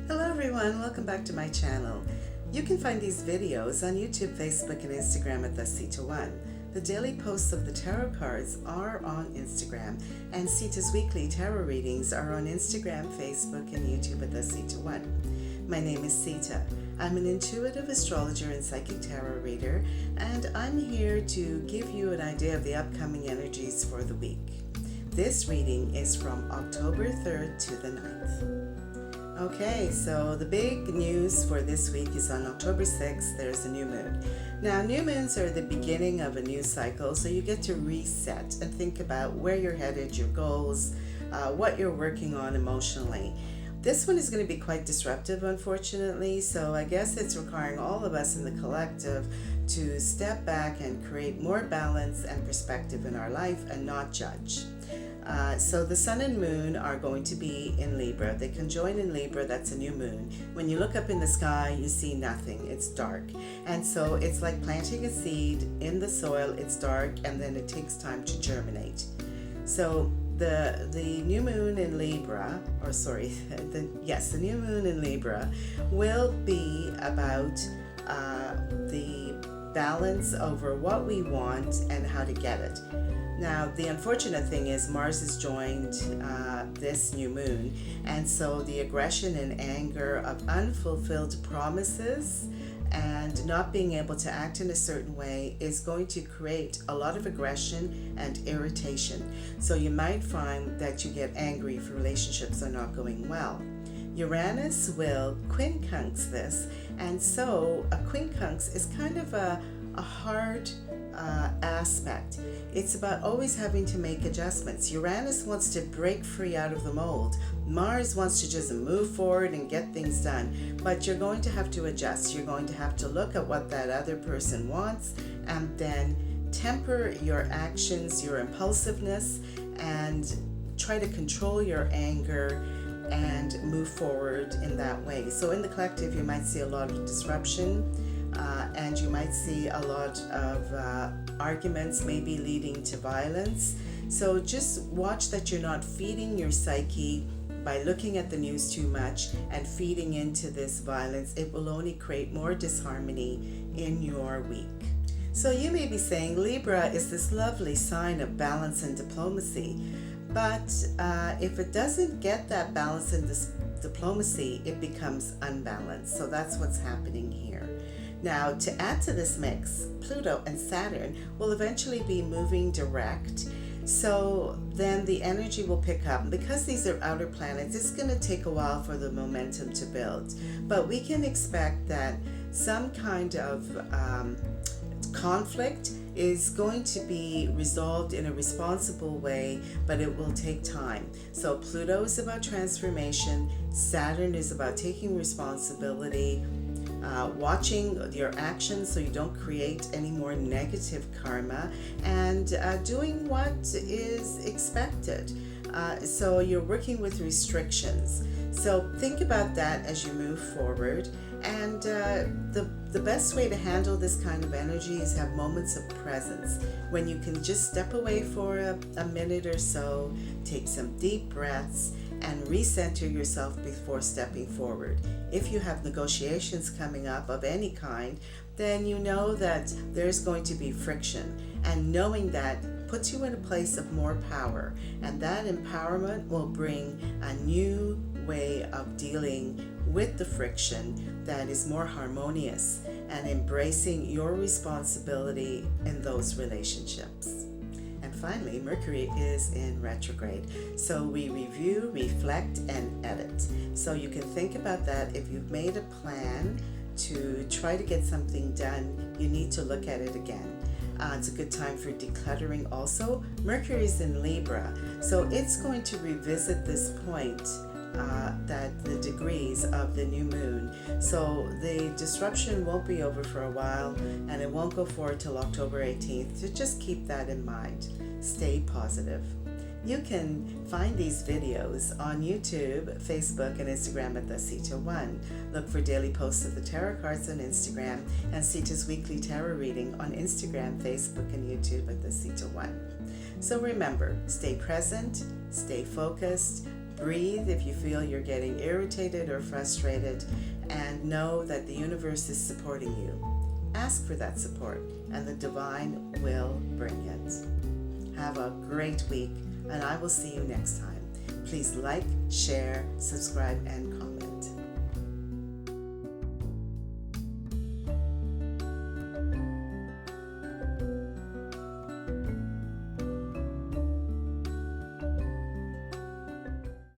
Hello everyone, welcome back to my channel. You can find these videos on YouTube, Facebook, and Instagram at the Sita One. The daily posts of the tarot cards are on Instagram, and Sita's weekly tarot readings are on Instagram, Facebook, and YouTube at the Sita One. My name is Sita. I'm an intuitive astrologer and psychic tarot reader, and I'm here to give you an idea of the upcoming energies for the week. This reading is from October 3rd to the 9th. Okay, so the big news for this week is on October 6th, there's a new moon. Now, new moons are the beginning of a new cycle, so you get to reset and think about where you're headed, your goals, what you're working on emotionally. This one is going to be quite disruptive, unfortunately, so I guess it's requiring all of us in the collective to step back and create more balance and perspective in our life and not judge. So the sun and moon are going to be in Libra. They conjoin in Libra, that's a new moon. When you look up in the sky, you see nothing, it's dark. And so it's like planting a seed in the soil, it's dark, and then it takes time to germinate. So the new moon in Libra, the new moon in Libra will be about the balance over what we want and how to get it. Now, the unfortunate thing is Mars has joined this new moon, and so the aggression and anger of unfulfilled promises and not being able to act in a certain way is going to create a lot of aggression and irritation. So you might find that you get angry if relationships are not going well. Uranus will quincunx this, and so a quincunx is kind of a hard aspect. It's about always having to make adjustments. Uranus wants to break free out of the mold. Mars wants to just move forward and get things done. But you're going to have to adjust. You're going to have to look at what that other person wants and then temper your actions, your impulsiveness, and try to control your anger and move forward in that way. So in the collective, you might see a lot of disruption. And you might see a lot of arguments maybe leading to violence. So just watch that you're not feeding your psyche by looking at the news too much and feeding into this violence. It will only create more disharmony in your week. So you may be saying Libra is this lovely sign of balance and diplomacy, but if it doesn't get that balance and diplomacy, it becomes unbalanced. So that's what's happening here. Now, to add to this mix, Pluto and Saturn will eventually be moving direct. So then the energy will pick up. Because these are outer planets, it's going to take a while for the momentum to build. But we can expect that some kind of conflict is going to be resolved in a responsible way, but it will take time. So Pluto is about transformation. Saturn is about taking responsibility. Watching your actions so you don't create any more negative karma, and doing what is expected. So you're working with restrictions. So think about that as you move forward. And the best way to handle this kind of energy is have moments of presence when you can just step away for a minute or so, take some deep breaths, and recenter yourself before stepping forward. If you have negotiations coming up of any kind, then you know that there's going to be friction, and knowing that puts you in a place of more power, and that empowerment will bring a new way of dealing with the friction that is more harmonious and embracing your responsibility in those relationships. And finally, Mercury is in retrograde. So we review, reflect, and edit. So you can think about that. If you've made a plan to try to get something done, you need to look at it again. It's a good time for decluttering also. Mercury is in Libra, so it's going to revisit this point, that the degrees of the new moon. So the disruption won't be over for a while, and it won't go forward till October 18th. So just keep that in mind. Stay positive. You can find these videos on YouTube, Facebook, and Instagram at the Sita One. Look for daily posts of the tarot cards on Instagram and Sita's weekly tarot reading on Instagram, Facebook, and YouTube at the Sita One. So remember, stay present, stay focused, Breathe if you feel you're getting irritated or frustrated, and know that the universe is supporting you. Ask for that support, and the divine will bring it. Have a great week, and I will see you next time. Please like, share, subscribe, and comment.